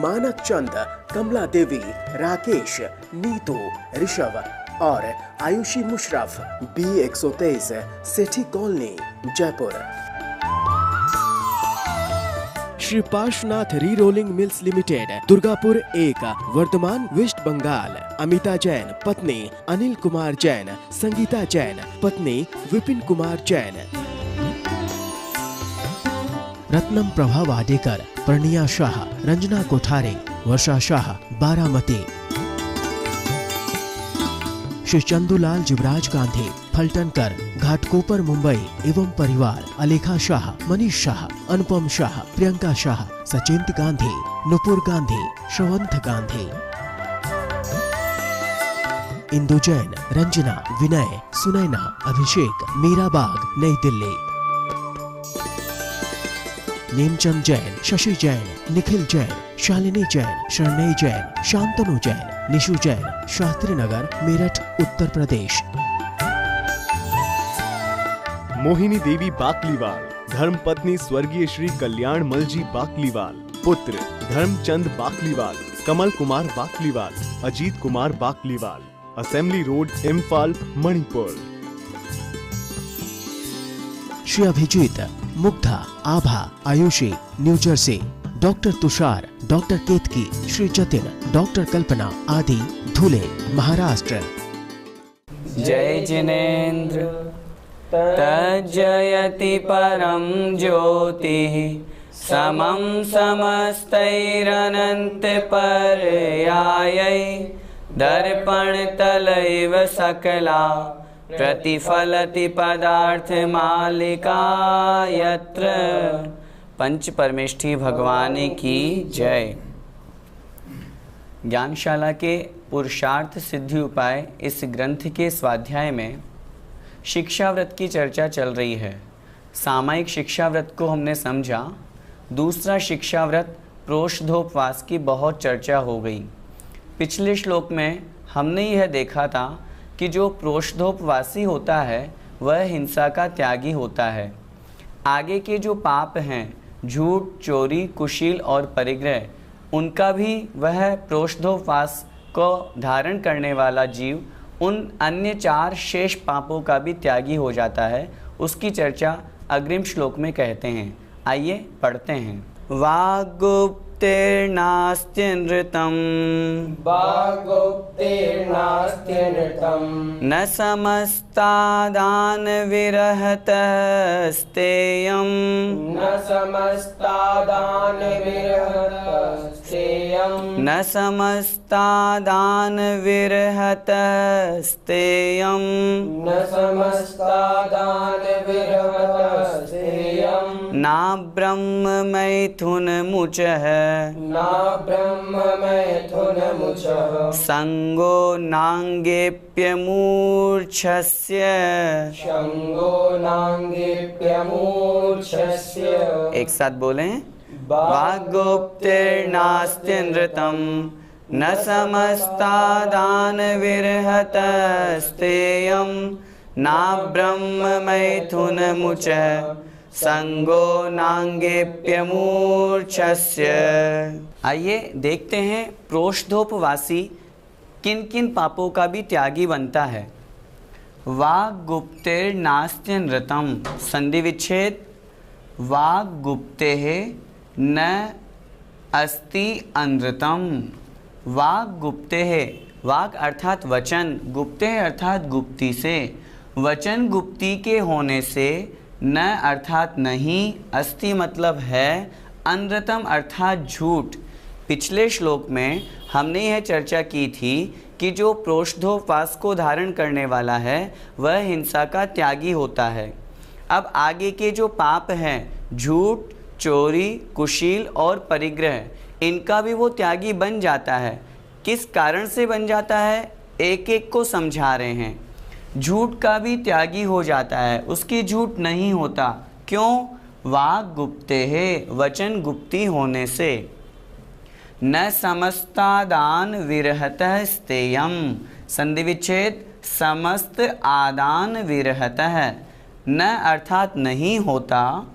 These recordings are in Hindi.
मानक चंद, कमला देवी, राकेश, नीतू, ऋषभ और Ayushi Musharraf, B123, Sethi colony, Jaipur. Shri Parshvanath re rolling mills limited, Durgapur 1, Bardhaman, west Bengal. Amita Jain, पत्नी अनिल कुमार जैन, संगीता जैन, पत्नी विपिन कुमार जैन। रत्नम प्रभा वाडेकर, प्रणिया शाह, रंजना कोठारे, वर्षा शाह, बारामती। श्री चंदूलाल जुबराज गांधी, फलटनकर, घाटकोपर, मुंबई एवं परिवार। अलेखा शाह, मनीष शाह, अनुपम शाह, प्रियंका शाह, सचिंत गांधी, नुपुर गांधी, श्रवंत गांधी। इंदु जैन, रंजना, विनय, सुनैना, अभिषेक, मीराबाग, नई दिल्ली। नेमचंद जैन, शशि जैन, निखिल जैन, शालिनी जैन, शरणई जैन, शांतनु जैन, निशु जैन, शास्त्री नगर, मेरठ, उत्तर प्रदेश। मोहिनी देवी बाकलीवाल, धर्मपत्नी स्वर्गीय श्री कल्याण मलजी बाकलीवाल। पुत्र Dharamchand Bakliwal, Kamal Kumar Bakliwal, Ajit Kumar Bakliwal. Assembly road, Imphal, Manipur. Shri Abhijit, Mugdha, Abha, Ayushi, New Jersey. Doctor Tushar, doctor Ketki, Shri Jatin, doctor Kalpana आदि, धुले, महाराष्ट्र। जय जिनेन्द्र तज्जयति परम ज्योतिः, समं समस्तैरनन्त पर्यायै, दर्पणतलैव सकला प्रतिफलति पदार्थमालिका यत्र। पंच परमेष्ठी भगवान की जय। ज्ञानशाला के पुरुषार्थ सिद्धि उपाय इस ग्रंथ के स्वाध्याय में शिक्षाव्रत की चर्चा चल रही है। सामायिक शिक्षाव्रत को हमने समझा। दूसरा शिक्षाव्रत प्रोषधोपवास की बहुत चर्चा हो गई। पिछले श्लोक में हमने यह देखा था कि जो प्रोषधोपवासी होता है वह हिंसा का त्यागी होता है। आगे के जो पाप हैं, झूठ, चोरी, कुशील और परिग्रह, उनका भी वह प्रोषधोपवास को धारण करने वाला जीव उन अन्य 4 शेष पापों का भी त्यागी हो जाता है। उसकी चर्चा अग्रिम श्लोक में कहते हैं। आइए पढ़ते हैं। वाग्गुप्तेर्नास्त्यनृतं, वाग्गुप्तेर्नास्त्यनृतं, न समस्तादानविरहतस्तेयं, न समस्तादानविरहतस्तेयं, न समस्तादानविरहतस्तेयं, न समस्तादानविरहतस्तेयं, ना ब्रह्ममैथुनमुचः, न ब्रह्ममैथुनमुचः, संगो नांगेप्यमूर्छस्य। शंगो नांगेप्यमूर्छस्य। एक साथ बोलें। वाग्गुप्तेर्नास्त्यनृतं, न समस्तादानविरहतस्तेयं, ना ब्रह्ममैथुनमुचः, संगो नांगेप्यमूर्छस्य। आइए देखते हैं प्रोषधोपवासी किन किन पापों का भी त्यागी बनता है। वाग्गुप्तेर्नास्त्यनृतं, संधि विच्छेद। वाग्गुप्तेः न अस्ति अनृतं। वाग्गुप्तेः, वाग अर्थात वचन, गुप्तेः अर्थात गुप्ती से। वचन गुप्ती के होने से न अर्थात नहीं, अस्ति मतलब है, अनृतम अर्थात झूठ। पिछले श्लोक में हमने यह चर्चा की थी कि जो प्रोषधोपवास को धारण करने वाला है वह हिंसा का त्यागी होता है। अब आगे के जो पाप हैं, झूठ, चोरी, कुशील और परिग्रह, इनका भी वो त्यागी बन जाता है। किस कारण से बन जाता है, एक एक को समझा रहे हैं। झूठ का भी त्यागी हो जाता है, उसकी झूठ नहीं होता। क्यों? वाग्गुप्तेः, वचन गुप्ती होने से। न समस्तादान विरहतः स्तेयं, संधि विच्छेद। समस्त आदान विरहतः, न अर्थात नहीं होता,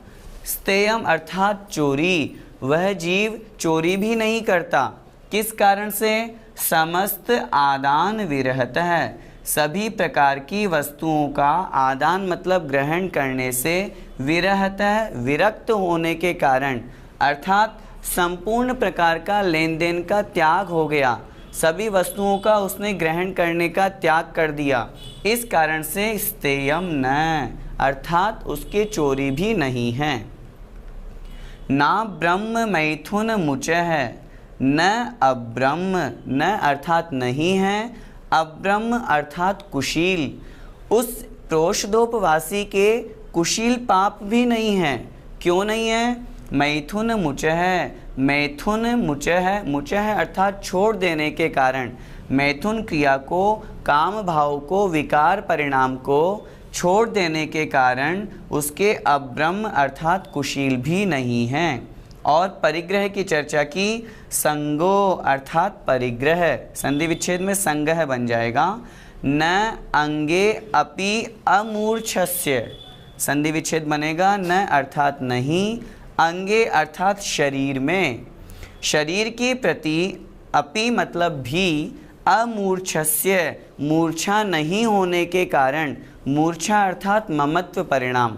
स्तेयम अर्थात चोरी। वह जीव चोरी भी नहीं करता। किस कारण से? समस्त आदान विरहत है, सभी प्रकार की वस्तुओं का आदान मतलब ग्रहण करने से, विरहत है विरक्त होने के कारण, अर्थात संपूर्ण प्रकार का लेन देन का त्याग हो गया, सभी वस्तुओं का उसने ग्रहण करने का त्याग कर दिया। इस कारण से स्तेयम न, अर्थात उसके चोरी भी नहीं है। ना ब्रह्म मैथुन मुच है, न अब्रह्म, न अर्थात नहीं है, अब्रह्म अर्थात कुशील, उस प्रोषदोपवासी के कुशील पाप भी नहीं है। क्यों नहीं है? मैथुन मुच है, मैथुन मुच है, मुच है अर्थात छोड़ देने के कारण, मैथुन क्रिया को, काम भाव को, विकार परिणाम को छोड़ देने के कारण उसके अब्रह्म अर्थात कुशील भी नहीं हैं। और परिग्रह की चर्चा की, संगो अर्थात परिग्रह, संधि विच्छेद में संगह बन जाएगा। न अंगे अपि अमूर्छस्य, संधि विच्छेद बनेगा न अर्थात नहीं, अंगे अर्थात शरीर में, शरीर के प्रति, अपि मतलब भी, अमूर्छस्य मूर्छा नहीं होने के कारण, मूर्छा अर्थात ममत्व परिणाम,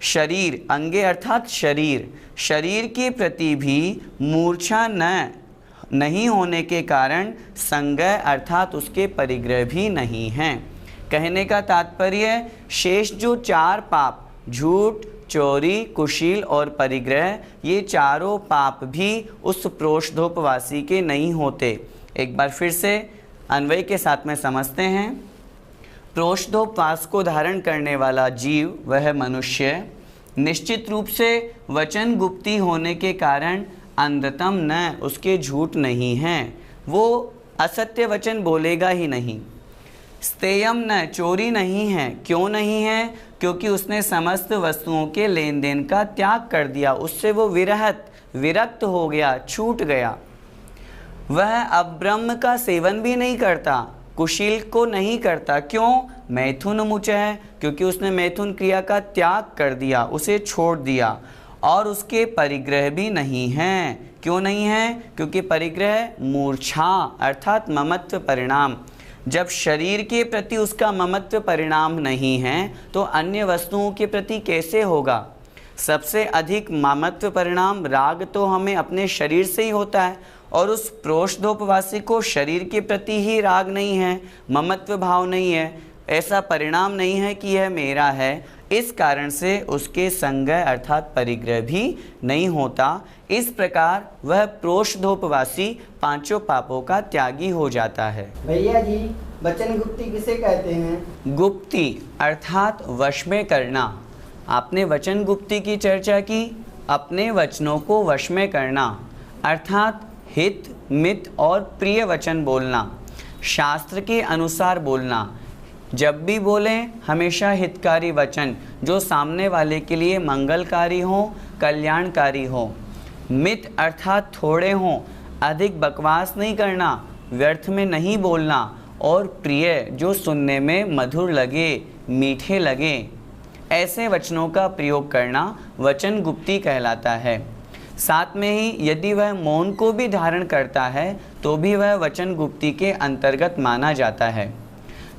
शरीर, अंगे अर्थात शरीर, शरीर के प्रति भी मूर्छा नहीं होने के कारण संगय अर्थात उसके परिग्रह भी नहीं हैं। कहने का तात्पर्य, शेष जो चार पाप, झूठ, चोरी, कुशील और परिग्रह, ये चारों पाप भी उस प्रोषदोपवासी के नहीं होते। एक बार फिर से अन्वय के साथ में समझते हैं। प्रोषदोपवास को धारण करने वाला जीव, वह मनुष्य, निश्चित रूप से वचन गुप्ती होने के कारण अंधतम न, उसके झूठ नहीं हैं, वो असत्य वचन बोलेगा ही नहीं। स्तेयम न, चोरी नहीं है। क्यों नहीं है? क्योंकि उसने समस्त वस्तुओं के लेन देन का त्याग कर दिया, उससे वो विरक्त हो गया, छूट गया। वह अब्रह्म का सेवन भी नहीं करता, कुशील को नहीं करता। क्यों? मैथुन मुच है, क्योंकि उसने मैथुन क्रिया का त्याग कर दिया, उसे छोड़ दिया। और उसके परिग्रह भी नहीं हैं। क्यों नहीं है? क्योंकि परिग्रह मूर्छा अर्थात ममत्व परिणाम, जब शरीर के प्रति उसका ममत्व परिणाम नहीं है तो अन्य वस्तुओं के प्रति कैसे होगा? सबसे अधिक ममत्व परिणाम राग तो हमें अपने शरीर से ही होता है, और उस प्रोषदोपवासी को शरीर के प्रति ही राग नहीं है, ममत्व भाव नहीं है, ऐसा परिणाम नहीं है कि यह मेरा है। इस कारण से उसके संगय अर्थात परिग्रह भी नहीं होता। इस प्रकार वह प्रोषदोपवासी पांचों पापों का त्यागी हो जाता है। भैया जी, वचन गुप्ती किसे कहते हैं? गुप्ती अर्थात वश में करना। आपने वचन गुप्ती की चर्चा की, अपने वचनों को वश में करना अर्थात हित, मित और प्रिय वचन बोलना, शास्त्र के अनुसार बोलना। जब भी बोलें हमेशा हितकारी वचन, जो सामने वाले के लिए मंगलकारी हो, कल्याणकारी हो। मित अर्थात थोड़े हों, अधिक बकवास नहीं करना, व्यर्थ में नहीं बोलना। और प्रिय, जो सुनने में मधुर लगे, मीठे लगे, ऐसे वचनों का प्रयोग करना वचन गुप्ती कहलाता है। साथ में ही यदि वह मौन को भी धारण करता है तो भी वह वचन गुप्ती के अंतर्गत माना जाता है।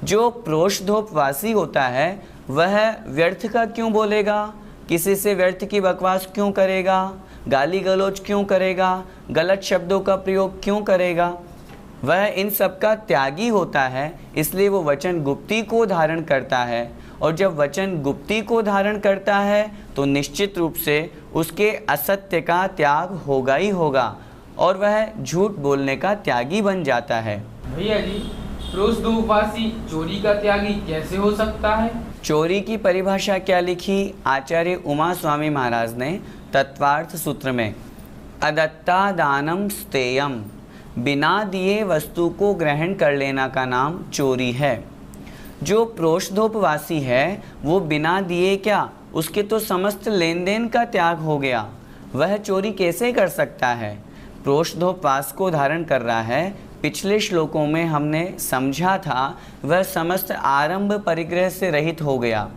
जो प्रोषदोपवासी होता है वह व्यर्थ का क्यों बोलेगा, किसी से व्यर्थ की बकवास क्यों करेगा, गाली गलौज क्यों करेगा, गलत शब्दों का प्रयोग क्यों करेगा? वह इन सब का त्यागी होता है, इसलिए वो वचन गुप्ती को धारण करता है। और जब वचन गुप्ती को धारण करता है तो निश्चित रूप से उसके असत्य का त्याग होगा ही होगा और वह झूठ बोलने का त्यागी बन जाता है। भैया जी, प्रोषदोपवासी चोरी का त्यागी कैसे हो सकता है? चोरी की परिभाषा क्या लिखी आचार्य उमा स्वामी महाराज ने तत्वार्थ सूत्र में? अदत्ता दानम स्तेयम, बिना दिए वस्तु को ग्रहण कर लेना का नाम चोरी है। जो प्रोषदोपवासी है वो बिना दिए क्या, उसके तो समस्त लेन देन का त्याग हो गया, वह चोरी कैसे कर सकता है? प्रोषदोपवास को धारण कर रहा है। पिछले श्लोकों में हमने समझा था वह समस्त आरंभ परिग्रह से रहित हो गया,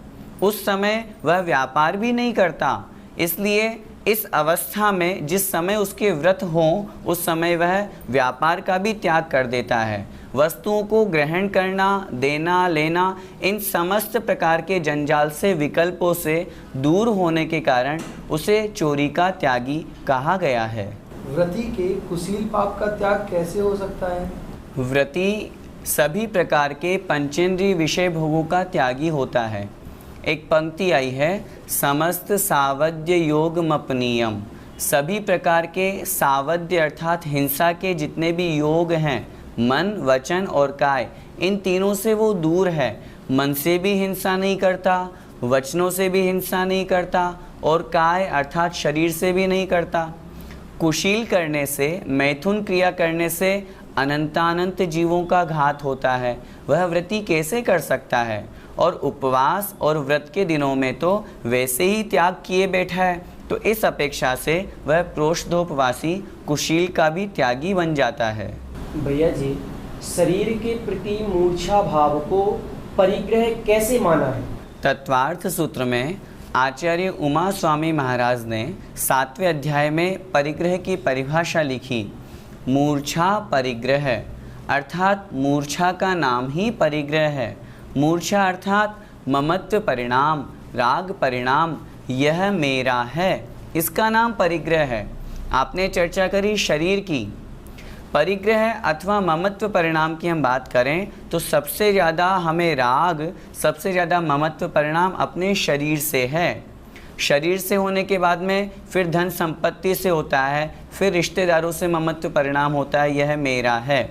उस समय वह व्यापार भी नहीं करता, इसलिए इस अवस्था में जिस समय उसके व्रत हों उस समय वह व्यापार का भी त्याग कर देता है। वस्तुओं को ग्रहण करना, देना, लेना, इन समस्त प्रकार के जंजाल से, विकल्पों से दूर होने के कारण उसे चोरी का त्यागी कहा गया है। व्रती के कुशील पाप का त्याग कैसे हो सकता है? व्रती सभी प्रकार के पंचेंद्रिय विषय भोगों का त्यागी होता है। एक पंक्ति आई है, समस्त सावध्य योगमपनीयम। सभी प्रकार के सावध्य अर्थात हिंसा के जितने भी योग हैं, मन, वचन और काय, इन तीनों से वो दूर है। मन से भी हिंसा नहीं करता, वचनों से भी हिंसा नहीं करता और काय अर्थात शरीर से भी नहीं करता। कुशील करने से, मैथुन क्रिया करने से अनंतानंत जीवों का घात होता है। वह व्रती कैसे कर सकता है? और उपवास और व्रत के दिनों में तो वैसे ही त्याग किए बैठा है, तो इस अपेक्षा से वह प्रोष्ठोपवासी कुशील का भी त्यागी बन जाता है। भैया जी, शरीर के प्रति मूर्छा भाव को परिग्रह कैसे माना है? तत्वार्थ सूत्र में आचार्य उमा स्वामी महाराज ने 7वें अध्याय में परिग्रह की परिभाषा लिखी। मूर्छा परिग्रह अर्थात मूर्छा का नाम ही परिग्रह है। मूर्छा अर्थात ममत्व परिणाम, राग परिणाम, यह मेरा है, इसका नाम परिग्रह है। आपने चर्चा करी शरीर की। परिग्रह अथवा ममत्व परिणाम की हम बात करें तो सबसे ज़्यादा हमें राग, सबसे ज़्यादा ममत्व परिणाम अपने शरीर से है। शरीर से होने के बाद में फिर धन संपत्ति से होता है, फिर रिश्तेदारों से ममत्व परिणाम होता है, यह मेरा है।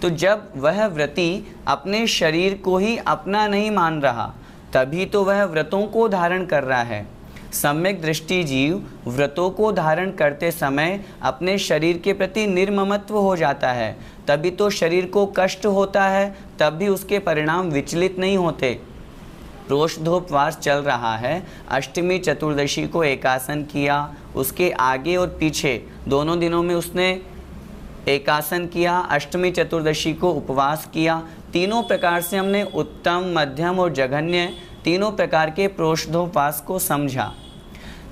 तो जब वह व्रती अपने शरीर को ही अपना नहीं मान रहा, तभी तो वह व्रतों को धारण कर रहा है। सम्यक दृष्टि जीव व्रतों को धारण करते समय अपने शरीर के प्रति निर्ममत्व हो जाता है, तभी तो शरीर को कष्ट होता है, तब भी उसके परिणाम विचलित नहीं होते। प्रोष्ठोपवास चल रहा है, अष्टमी चतुर्दशी को एकासन किया, उसके आगे और पीछे दोनों दिनों में उसने एकासन किया, अष्टमी चतुर्दशी को उपवास किया। तीनों प्रकार से हमने उत्तम, मध्यम और जघन्य तीनों प्रकार के प्रोष्ठोपवास को समझा।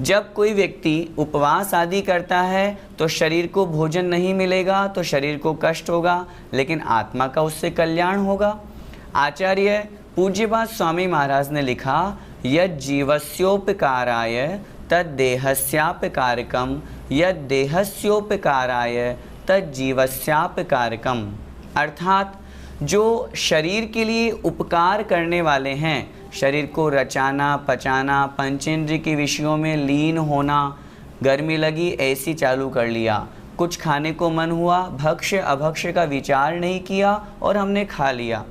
जब कोई व्यक्ति उपवास आदि करता है तो शरीर को भोजन नहीं मिलेगा, तो शरीर को कष्ट होगा, लेकिन आत्मा का उससे कल्याण होगा। आचार्य पूज्यपाद स्वामी महाराज ने लिखा, यद जीवस्योपकाराय तद देहस्यापकारकम, यद देहस्योपकाराय तद जीवस्यापकारकम। अर्थात जो शरीर के लिए उपकार करने वाले हैं, शरीर को रचाना, पचाना, पंचेंद्रिय के विषयों में लीन होना, गर्मी लगी एसी चालू कर लिया, कुछ खाने को मन हुआ, भक्ष्य अभक्ष्य का विचार नहीं किया और हमने खा लिया।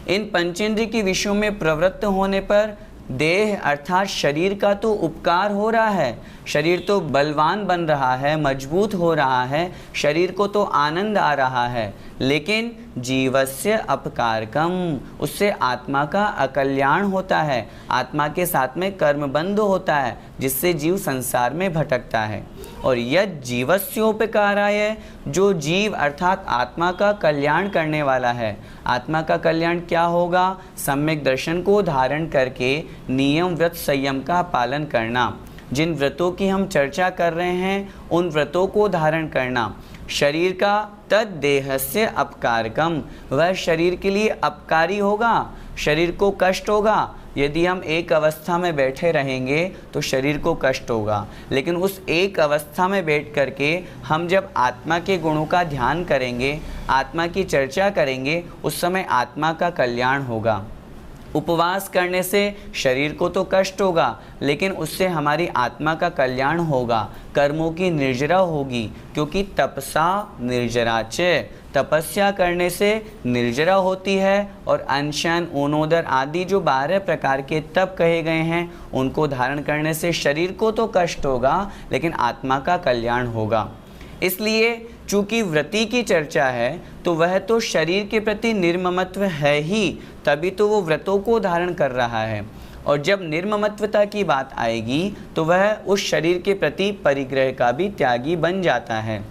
इन पंचेंद्रिय के विषयों में प्रवृत्त होने पर देह अर्थात शरीर का तो उपकार हो रहा है, शरीर तो बलवान बन रहा है, मजबूत हो रहा है, शरीर को तो आनंद आ रहा है, लेकिन जीवस्य अपकारकम, उससे आत्मा का अकल्याण होता है, आत्मा के साथ में कर्मबंध होता है, जिससे जीव संसार में भटकता है। और यद जीवस्योपकाराय, जो जीव अर्थात आत्मा का कल्याण करने वाला है, आत्मा का कल्याण क्या होगा? सम्यक दर्शन को धारण करके नियम व्रत संयम का पालन करना। जिन व्रतों की हम चर्चा कर रहे हैं उन व्रतों को धारण करना। शरीर का तद देहस्य अपकारकम, वह शरीर के लिए अपकारी होगा, शरीर को कष्ट होगा। यदि हम एक अवस्था में बैठे रहेंगे तो शरीर को कष्ट होगा, लेकिन उस एक अवस्था में बैठ करके हम जब आत्मा के गुणों का ध्यान करेंगे, आत्मा की चर्चा करेंगे, उस समय आत्मा का कल्याण होगा। उपवास करने से शरीर को तो कष्ट होगा, लेकिन उससे हमारी आत्मा का कल्याण होगा, कर्मों की निर्जरा होगी, क्योंकि तपसा निर्जराच, तपस्या करने से निर्जरा होती है। और अनशन, ऊनोदर आदि जो 12 प्रकार के तप कहे गए हैं, उनको धारण करने से शरीर को तो कष्ट होगा, लेकिन आत्मा का कल्याण होगा। इसलिए चूँकि व्रती की चर्चा है तो वह तो शरीर के प्रति निर्ममत्व है ही, तभी तो वो व्रतों को धारण कर रहा है। और जब निर्ममत्वता की बात आएगी तो वह उस शरीर के प्रति परिग्रह का भी त्यागी बन जाता है।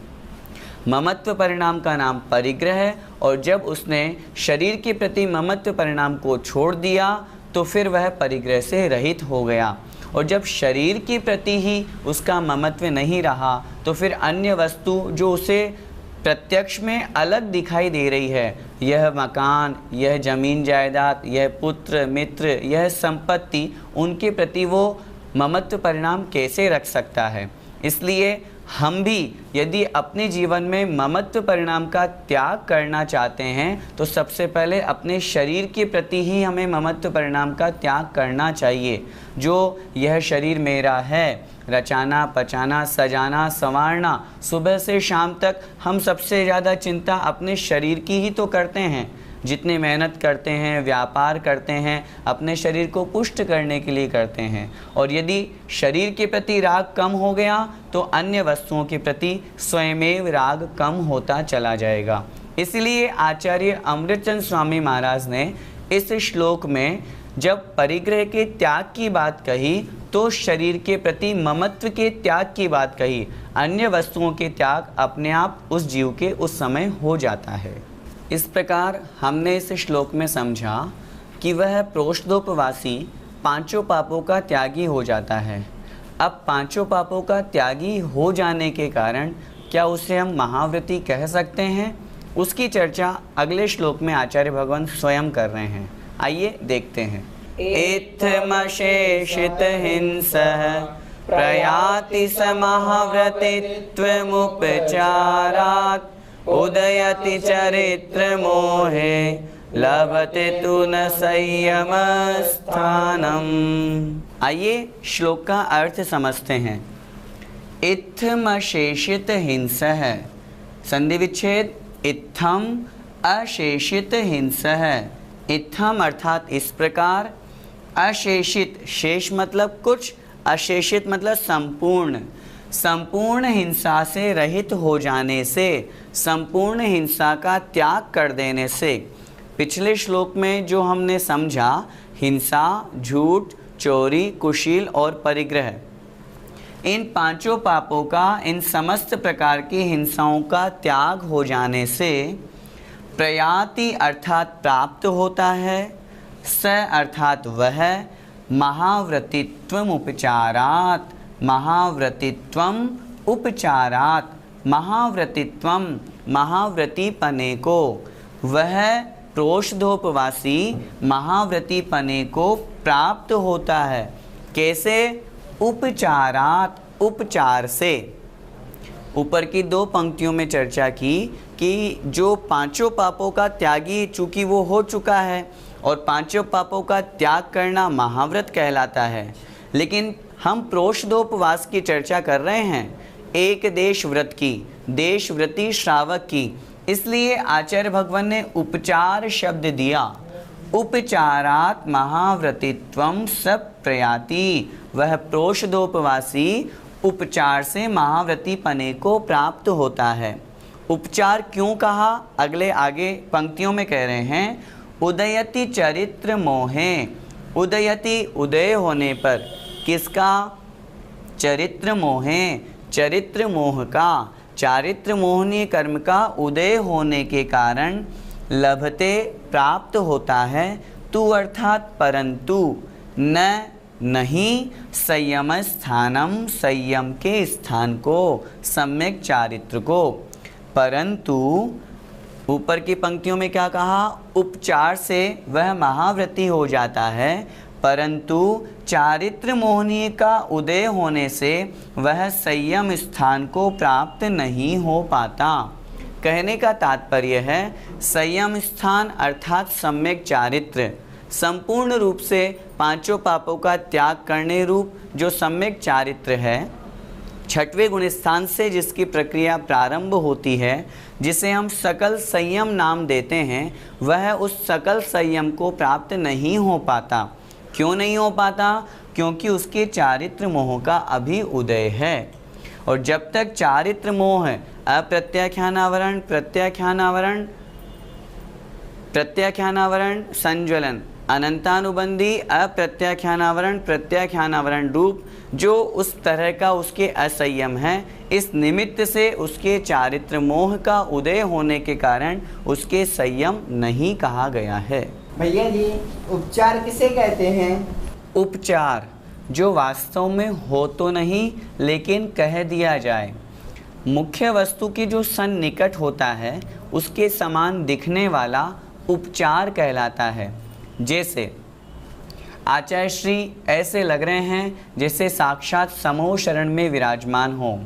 ममत्व परिणाम का नाम परिग्रह है, और जब उसने शरीर के प्रति ममत्व परिणाम को छोड़ दिया तो फिर वह परिग्रह से रहित हो गया। और जब शरीर के प्रति ही उसका ममत्व नहीं रहा तो फिर अन्य वस्तु जो उसे प्रत्यक्ष में अलग दिखाई दे रही है, यह मकान, यह जमीन जायदाद, यह पुत्र मित्र, यह संपत्ति, उनके प्रति वो ममत्व परिणाम कैसे रख सकता है। इसलिए हम भी यदि अपने जीवन में ममत्व परिणाम का त्याग करना चाहते हैं तो सबसे पहले अपने शरीर के प्रति ही हमें ममत्व परिणाम का त्याग करना चाहिए। जो यह शरीर मेरा है, रचाना पचाना सजाना संवारना, सुबह से शाम तक हम सबसे ज़्यादा चिंता अपने शरीर की ही तो करते हैं। जितने मेहनत करते हैं, व्यापार करते हैं, अपने शरीर को पुष्ट करने के लिए करते हैं। और यदि शरीर के प्रति राग कम हो गया तो अन्य वस्तुओं के प्रति स्वयमेव राग कम होता चला जाएगा। इसलिए आचार्य अमृतचंद स्वामी महाराज ने इस श्लोक में जब परिग्रह के त्याग की बात कही तो शरीर के प्रति ममत्व के त्याग की बात कही। अन्य वस्तुओं के त्याग अपने आप उस जीव के उस समय हो जाता है। इस प्रकार हमने इस श्लोक में समझा कि वह प्रोष्ठोपवासी पांचों पापों का त्यागी हो जाता है। अब पांचों पापों का त्यागी हो जाने के कारण क्या उसे हम महाव्रती कह सकते हैं, उसकी चर्चा अगले श्लोक में आचार्य भगवान स्वयं कर रहे हैं। आइए देखते हैं। इत्थमशेषित हिंसः प्रयाति स महाव्रतित्वमुपचारात् उदयति चरित्र मोहे लभते तु न संयम स्थानम। आइए श्लोक का अर्थ समझते हैं। इत्थम अशेषित हिंसा है, संधि विच्छेद इत्थम अशेषित हिंसा है। इत्थम अर्थात इस प्रकार, अशेषित शेष मतलब कुछ, अशेषित मतलब संपूर्ण, संपूर्ण हिंसा से रहित हो जाने से, संपूर्ण हिंसा का त्याग कर देने से। पिछले श्लोक में जो हमने समझा, हिंसा, झूठ, चोरी, कुशील और परिग्रह, इन पांचों पापों का, इन समस्त प्रकार की हिंसाओं का त्याग हो जाने से प्रयाति अर्थात प्राप्त होता है, स अर्थात वह, महाव्रतित्वम उपचारात्, महाव्रतित्वम उपचारात्, महाव्रतित्वम महाव्रतीपने को, वह प्रोष्ठोपवासी महाव्रतीपने को प्राप्त होता है। कैसे? उपचारात्, उपचार से। ऊपर की दो पंक्तियों में चर्चा की कि जो पांचों पापों का त्यागी, चूँकि वो हो चुका है और पांचों पापों का त्याग करना महाव्रत कहलाता है, लेकिन हम प्रोष्ठोपवास की चर्चा कर रहे हैं, एक देश व्रत की, देश व्रती श्रावक की। इसलिए आचार्य भगवान ने उपचार शब्द दिया। उपचारात् महाव्रतित्वम सब प्रयाति, वह प्रोष्ठोपवासी उपचार से महाव्रतीपने को प्राप्त होता है। उपचार क्यों कहा, अगले आगे पंक्तियों में कह रहे हैं। उदयति चरित्र मोहे, उदयति उदय होने पर, किसका? चरित्र मोहे, चरित्र मोह का, चारित्र मोहनीय कर्म का उदय होने के कारण लभते प्राप्त होता है, तु अर्थात परंतु, न नहीं, संयम स्थानम, संयम के स्थान को, सम्यक चारित्र को। परंतु ऊपर की पंक्तियों में क्या कहा? उपचार से वह महाव्रती हो जाता है, परंतु चारित्र मोहनीय का उदय होने से वह संयम स्थान को प्राप्त नहीं हो पाता। कहने का तात्पर्य है, संयम स्थान अर्थात सम्यक चारित्र, संपूर्ण रूप से पांचों पापों का त्याग करने रूप जो सम्यक चारित्र है, छठवें गुण स्थान से जिसकी प्रक्रिया प्रारंभ होती है, जिसे हम सकल संयम नाम देते हैं, वह उस सकल संयम को प्राप्त नहीं हो पाता। क्यों नहीं हो पाता? क्योंकि उसके चारित्र मोह का अभी उदय है। और जब तक चारित्र मोह अप्रत्याख्यानावरण, प्रत्याख्यानावरण, प्रत्याख्यानावरण, संज्वलन, अनंतानुबंधी, अप्रत्याख्यानावरण, प्रत्याख्यानावरण रूप जो उस तरह का उसके असंयम है, इस निमित्त से उसके चारित्र मोह का उदय होने के कारण उसके संयम नहीं कहा गया है। भैया जी, उपचार किसे कहते हैं? उपचार जो वास्तव में हो तो नहीं लेकिन कह दिया जाए। मुख्य वस्तु की जो सन्निकट होता है उसके समान दिखने वाला उपचार कहलाता है। जैसे आचार्य श्री ऐसे लग रहे हैं जैसे साक्षात समूह शरण में विराजमान हो।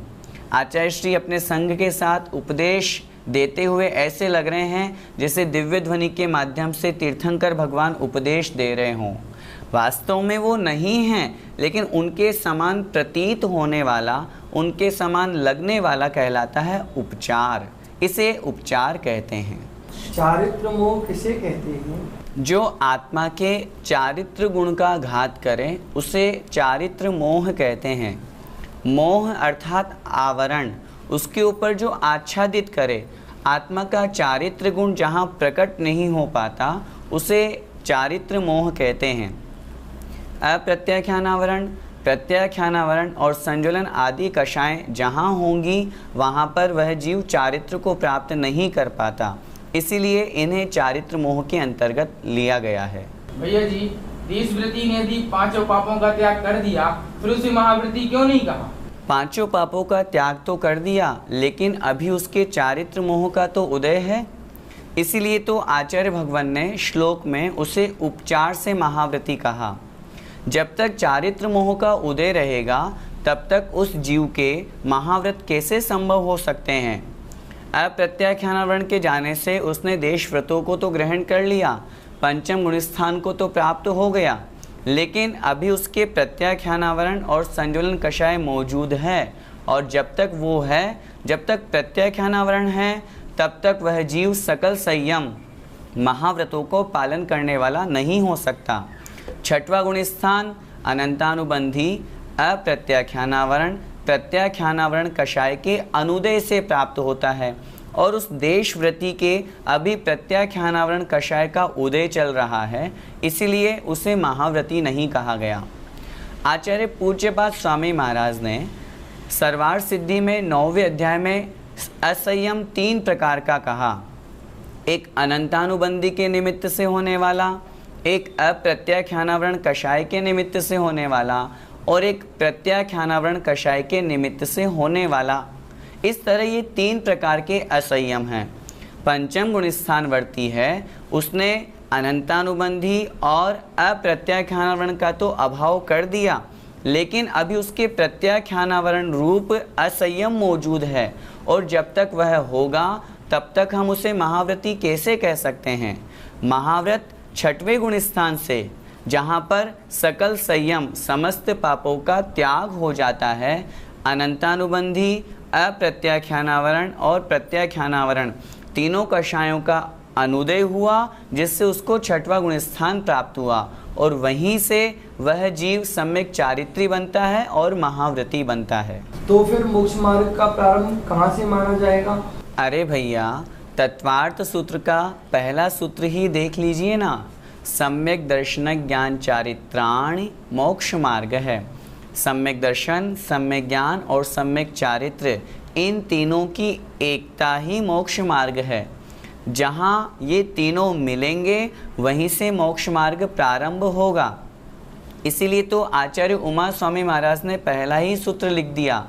आचार्य श्री अपने संघ के साथ उपदेश देते हुए ऐसे लग रहे हैं जैसे दिव्य ध्वनि के माध्यम से तीर्थंकर भगवान उपदेश दे रहे हों। वास्तव में वो नहीं हैं, लेकिन उनके समान प्रतीत होने वाला, उनके समान लगने वाला कहलाता है उपचार। इसे उपचार कहते हैं। चारित्र मोह किसे कहते हैं? जो आत्मा के चारित्र गुण का घात करे उसे चारित्र मोह कहते हैं। मोह अर्थात आवरण, उसके ऊपर जो आच्छादित करे, आत्मा का चारित्र गुण जहाँ प्रकट नहीं हो पाता उसे चारित्र मोह कहते हैं। अप्रत्याख्यानावरण, प्रत्याख्यानावरण और संज्वलन आदि कषाएं जहाँ होंगी वहाँ पर वह जीव चारित्र को प्राप्त नहीं कर पाता, इसीलिए इन्हें चारित्र मोह के अंतर्गत लिया गया है। भैया जी, देशव्रती ने यदि 5 पापों का त्याग कर दिया फिर उसे महाव्रती क्यों नहीं कहा? 5 पापों का त्याग तो कर दिया, लेकिन अभी उसके चारित्र मोह का तो उदय है, इसीलिए तो आचार्य भगवान ने श्लोक में उसे उपचार से महाव्रती कहा। जब तक चारित्र मोह का उदय रहेगा तब तक उस जीव के महाव्रत कैसे संभव हो सकते हैं? अप्रत्याख्यानावरण के जाने से उसने देश व्रतों को तो ग्रहण कर लिया, पंचम गुणस्थान को तो प्राप्त हो गया, लेकिन अभी उसके प्रत्याख्यानावरण और संज्वलन कषाय मौजूद है, और जब तक वो है, जब तक प्रत्याख्यानावरण है, तब तक वह जीव सकल संयम महाव्रतों को पालन करने वाला नहीं हो सकता। 6वां गुणस्थान अनंतानुबंधी अप्रत्याख्यानावरण प्रत्याख्यानावरण कषाय के अनुदय से प्राप्त होता है, और उस देशव्रती के अभी प्रत्याख्यानावरण कषाय का उदय चल रहा है, इसीलिए उसे महाव्रती नहीं कहा गया। आचार्य पूज्यपाद स्वामी महाराज ने सर्वार सिद्धि में 9वें अध्याय में असंयम 3 प्रकार का कहा। एक अनंतानुबंधी के निमित्त से होने वाला, एक अप्रत्याख्यानावरण कषाय के निमित्त से होने वाला, और एक प्रत्याख्यानावरण कषाय के निमित्त से होने वाला। इस तरह ये 3 प्रकार के असंयम हैं। पंचम गुणस्थानवर्ती है, उसने अनंतानुबंधी और अप्रत्याख्यानावरण का तो अभाव कर दिया, लेकिन अभी उसके प्रत्याख्यानावरण रूप असंयम मौजूद है, और जब तक वह होगा तब तक हम उसे महाव्रती कैसे कह सकते हैं? महाव्रत 6वें गुणस्थान से, जहाँ पर सकल संयम समस्त पापों का त्याग हो जाता है, अनंतानुबंधी अप्रत्याख्यानावरण और प्रत्याख्यानावरण तीनों कषायों का अनुदय हुआ, जिससे उसको 6वां गुणस्थान प्राप्त हुआ, और वहीं से वह जीव सम्यक चारित्री बनता है और महाव्रती बनता है। तो फिर मोक्ष मार्ग का प्रारंभ कहाँ से माना जाएगा? अरे भैया, तत्वार्थ सूत्र का पहला सूत्र ही देख लीजिए ना। सम्यक दर्शन ज्ञान चारित्राणि मोक्ष मार्ग है। सम्यक दर्शन, सम्यक ज्ञान और सम्यक चारित्र, इन तीनों की एकता ही मोक्ष मार्ग है। जहाँ ये तीनों मिलेंगे वहीं से मोक्ष मार्ग प्रारंभ होगा। इसीलिए तो आचार्य उमा स्वामी महाराज ने पहला ही सूत्र लिख दिया,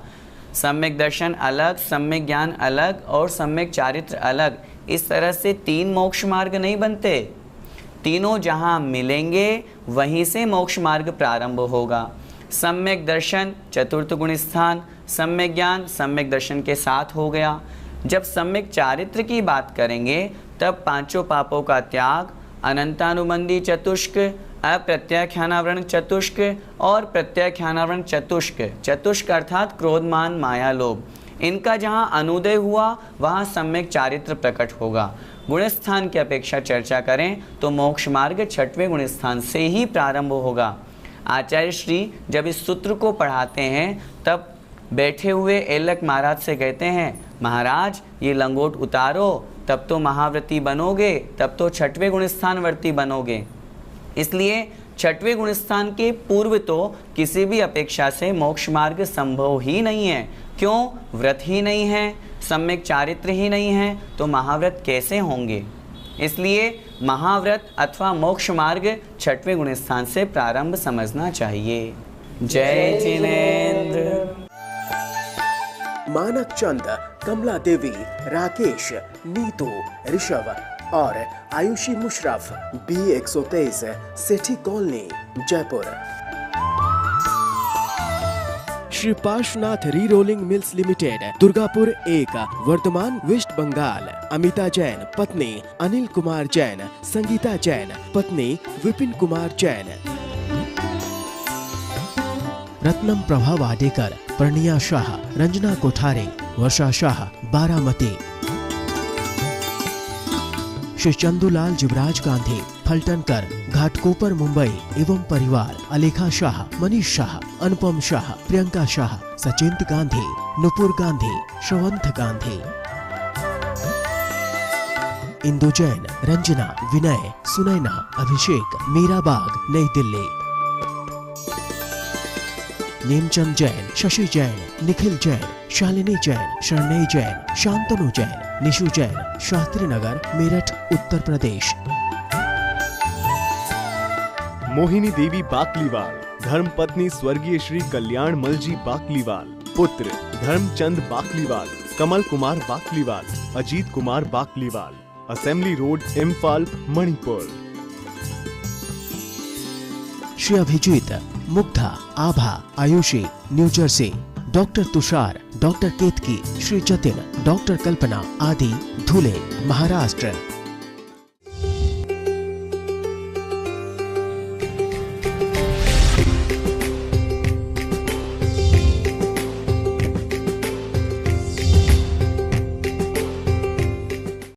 सम्यक दर्शन अलग, सम्यक ज्ञान अलग और सम्यक चारित्र अलग। इस तरह से 3 मोक्ष मार्ग नहीं बनते। तीनों जहाँ मिलेंगे वहीं से मोक्ष मार्ग प्रारंभ होगा। सम्यक दर्शन 4th गुणस्थान, सम्यक ज्ञान सम्यक दर्शन के साथ हो गया। जब सम्यक चारित्र की बात करेंगे तब 5 पापों का त्याग, अनंतानुबंधी चतुष्क, अप्रत्याख्यानावरण चतुष्क और प्रत्याख्यानावरण चतुष्क। चतुष्क अर्थात क्रोधमान माया लोभ, इनका जहाँ अनुदय हुआ वहाँ सम्यक चारित्र प्रकट होगा। गुणस्थान की अपेक्षा चर्चा करें तो मोक्ष मार्ग 6वें गुणस्थान से ही प्रारंभ होगा। आचार्य श्री जब इस सूत्र को पढ़ाते हैं तब बैठे हुए एलक महाराज से कहते हैं, महाराज ये लंगोट उतारो, तब तो महाव्रती बनोगे, तब तो 6वें गुणस्थान वर्ती बनोगे। इसलिए 6वें गुणस्थान के पूर्व तो किसी भी अपेक्षा से मोक्ष मार्ग संभव ही नहीं है। क्यों? व्रत ही नहीं है, सम्यक चारित्र ही नहीं है, तो महाव्रत कैसे होंगे? इसलिए महाव्रत अथवा मोक्ष मार्ग 6वें गुणस्थान से प्रारंभ समझना चाहिए। जय जिनेंद्र। मानक चंद, कमला देवी, राकेश, नीतू, ऋषभ और Ayushi Musharraf, B123, Sethi colony, Jaipur. Shri Parshvanath re rolling mills limited, Durgapur 1, वर्तमान वेस्ट बंगाल। अमिता जैन, पत्नी अनिल कुमार जैन, संगीता जैन, पत्नी विपिन कुमार जैन। रत्नम प्रभा वाडेकर, प्रणिया शाह, रंजना कोठारे, वर्षा शाह, बारामती। श्री चंदूलाल जुबराज गांधी, फलटनकर, घाटकोपर, मुंबई एवं परिवार। अलेखा शाह, मनीष शाह, अनुपम शाह, प्रियंका शाह, सचिंत गांधी, नुपुर गांधी, श्रवंत गांधी। इंदु जैन, रंजना, विनय, सुनैना, अभिषेक, मीराबाग, नई दिल्ली। नेमचंद जैन, शशि जैन, निखिल जैन, शालिनी जैन, शरणय जैन, शांतनु जैन, निशु जैन, शास्त्री नगर, मेरठ, उत्तर प्रदेश। मोहिनी देवी बाकलीवाल, धर्मपत्नी स्वर्गीय श्री कल्याण मलजी बाकलीवाल। पुत्र Dharamchand Bakliwal, Kamal Kumar Bakliwal, Ajit Kumar Bakliwal. Assembly road, Imphal, Manipur. Shri Abhijit, Mugdha, Abha, Ayushi, New Jersey. Doctor Tushar, doctor Ketki, Shri Jatin, doctor Kalpana आदि, धुले, महाराष्ट्र।